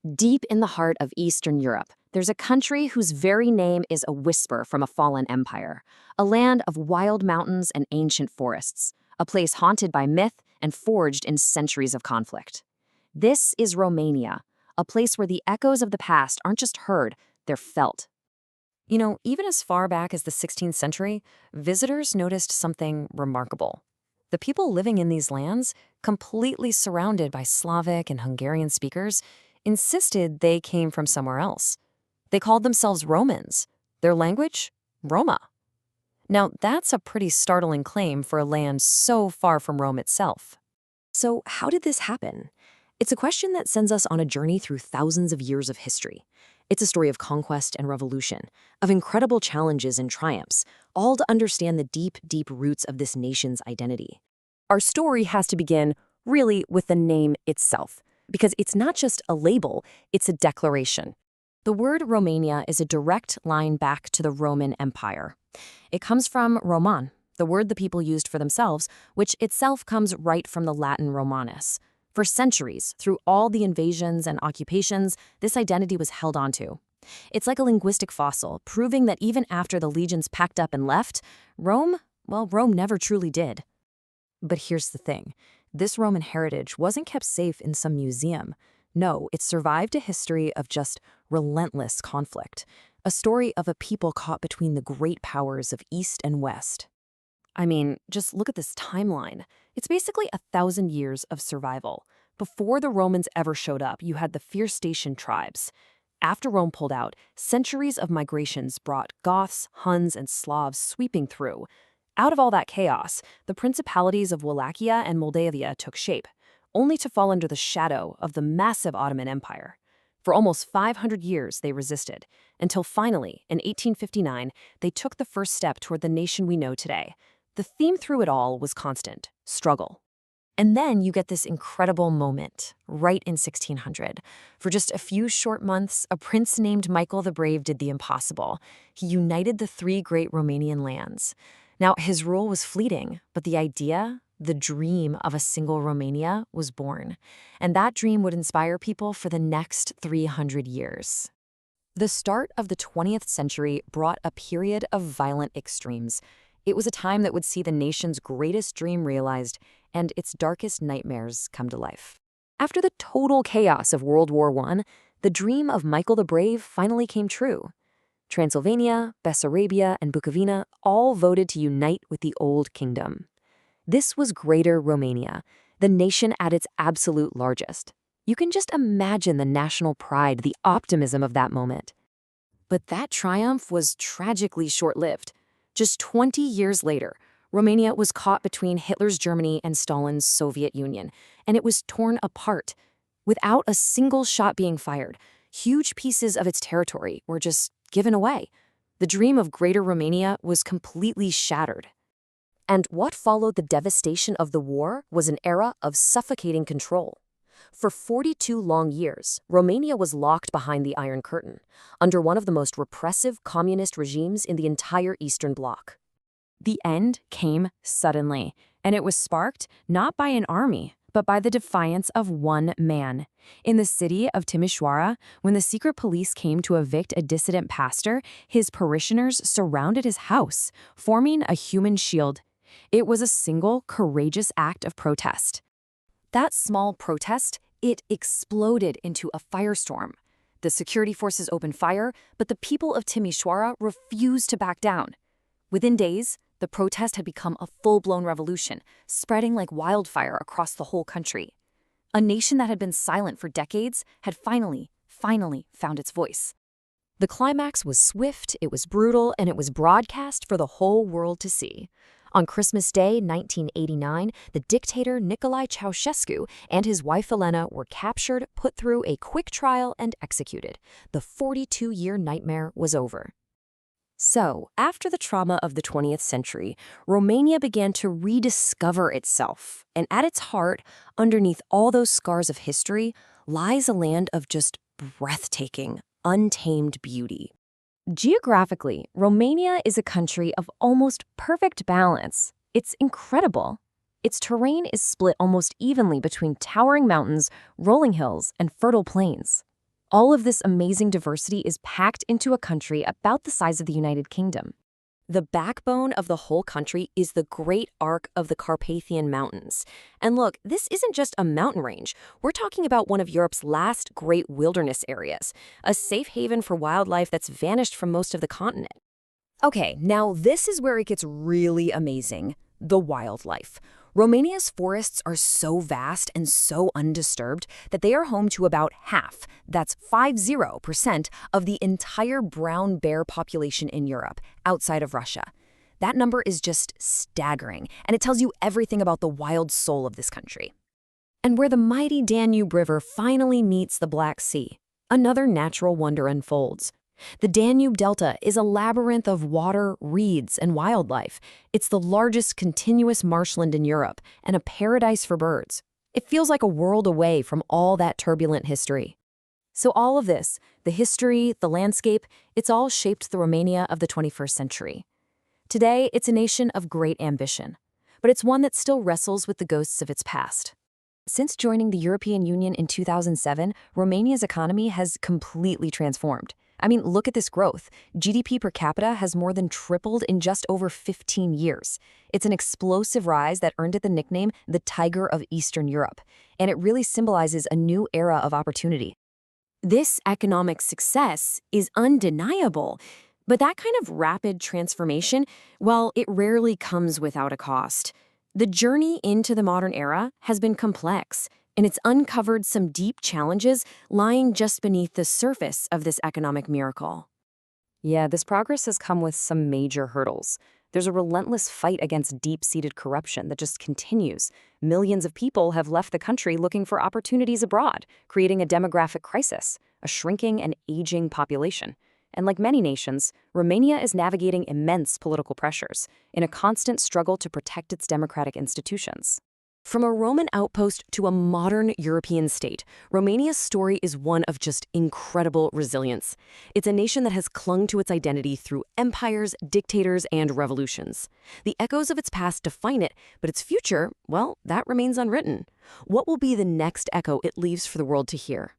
Deep in the heart of Eastern Europe, there's a country whose very name is a whisper from a fallen empire, a land of wild mountains and ancient forests, a place haunted by myth and forged in centuries of conflict. This is Romania, a place where the echoes of the past aren't just heard, they're felt. Even as far back as the 16th century, visitors noticed something remarkable. The people living in these lands, completely surrounded by Slavic and Hungarian speakers, insisted they came from somewhere else. They called themselves Romans. Their language? Roma. Now, that's a pretty startling claim for a land so far from Rome itself. So, how did this happen? It's a question that sends us on a journey through thousands of years of history. It's a story of conquest and revolution, of incredible challenges and triumphs, all to understand the deep, deep roots of this nation's identity. Our story has to begin, really, with the name itself, because it's not just a label, it's a declaration. The word Romania is a direct line back to the Roman Empire. It comes from Roman, the word the people used for themselves, which itself comes right from the Latin Romanus. For centuries, through all the invasions and occupations, this identity was held onto. It's like a linguistic fossil, proving that even after the legions packed up and left, Rome never truly did. But here's the thing. This Roman heritage wasn't kept safe in some museum. No, it survived a history of just relentless conflict, a story of a people caught between the great powers of East and West. I mean, just look at this timeline. It's basically 1,000 years of survival. Before the Romans ever showed up, you had the fierce Dacian tribes. After Rome pulled out, centuries of migrations brought Goths, Huns, and Slavs sweeping through. Out of all that chaos, the principalities of Wallachia and Moldavia took shape, only to fall under the shadow of the massive Ottoman Empire. For almost 500 years, they resisted, until finally, in 1859, they took the first step toward the nation we know today. The theme through it all was constant: struggle. And then you get this incredible moment, right in 1600. For just a few short months, a prince named Michael the Brave did the impossible. He united the three great Romanian lands. Now, his rule was fleeting, but the idea, the dream of a single Romania was born. And that dream would inspire people for the next 300 years. The start of the 20th century brought a period of violent extremes. It was a time that would see the nation's greatest dream realized and its darkest nightmares come to life. After the total chaos of World War I, the dream of Michael the Brave finally came true. Transylvania, Bessarabia, and Bukovina all voted to unite with the Old Kingdom. This was Greater Romania, the nation at its absolute largest. You can just imagine the national pride, the optimism of that moment. But that triumph was tragically short-lived. Just 20 years later, Romania was caught between Hitler's Germany and Stalin's Soviet Union, and it was torn apart. Without a single shot being fired, huge pieces of its territory were just given away. The dream of Greater Romania was completely shattered. And what followed the devastation of the war was an era of suffocating control. For 42 long years, Romania was locked behind the Iron Curtain, under one of the most repressive communist regimes in the entire Eastern Bloc. The end came suddenly, and it was sparked not by an army, but by the defiance of one man. In the city of Timișoara, when the secret police came to evict a dissident pastor, his parishioners surrounded his house, forming a human shield. It was a single, courageous act of protest. That small protest, it exploded into a firestorm. The security forces opened fire, but the people of Timișoara refused to back down. Within days, the protest had become a full-blown revolution, spreading like wildfire across the whole country. A nation that had been silent for decades had finally found its voice. The climax was swift, it was brutal, and it was broadcast for the whole world to see. On Christmas Day, 1989, the dictator Nicolae Ceausescu and his wife Elena were captured, put through a quick trial, and executed. The 42-year nightmare was over. So, after the trauma of the 20th century, Romania began to rediscover itself. And at its heart, underneath all those scars of history, lies a land of just breathtaking, untamed beauty. Geographically, Romania is a country of almost perfect balance. It's incredible. Its terrain is split almost evenly between towering mountains, rolling hills, and fertile plains. All of this amazing diversity is packed into a country about the size of the United Kingdom. The backbone of the whole country is the Great Arc of the Carpathian Mountains. And look, this isn't just a mountain range. We're talking about one of Europe's last great wilderness areas, a safe haven for wildlife that's vanished from most of the continent. Okay, now this is where it gets really amazing, the wildlife. Romania's forests are so vast and so undisturbed that they are home to about half, that's 50%, of the entire brown bear population in Europe, outside of Russia. That number is just staggering, and it tells you everything about the wild soul of this country. And where the mighty Danube River finally meets the Black Sea, another natural wonder unfolds. The Danube Delta is a labyrinth of water, reeds, and wildlife. It's the largest continuous marshland in Europe and a paradise for birds. It feels like a world away from all that turbulent history. So all of this, the history, the landscape, it's all shaped the Romania of the 21st century. Today, it's a nation of great ambition, but it's one that still wrestles with the ghosts of its past. Since joining the European Union in 2007, Romania's economy has completely transformed. I mean, look at this growth. GDP per capita has more than tripled in just over 15 years. It's an explosive rise that earned it the nickname the Tiger of Eastern Europe, and it really symbolizes a new era of opportunity. This economic success is undeniable, but that kind of rapid transformation, well, it rarely comes without a cost. The journey into the modern era has been complex, and it's uncovered some deep challenges lying just beneath the surface of this economic miracle. Yeah, this progress has come with some major hurdles. There's a relentless fight against deep-seated corruption that just continues. Millions of people have left the country looking for opportunities abroad, creating a demographic crisis, a shrinking and aging population. And like many nations, Romania is navigating immense political pressures in a constant struggle to protect its democratic institutions. From a Roman outpost to a modern European state, Romania's story is one of just incredible resilience. It's a nation that has clung to its identity through empires, dictators, and revolutions. The echoes of its past define it, but its future, well, that remains unwritten. What will be the next echo it leaves for the world to hear?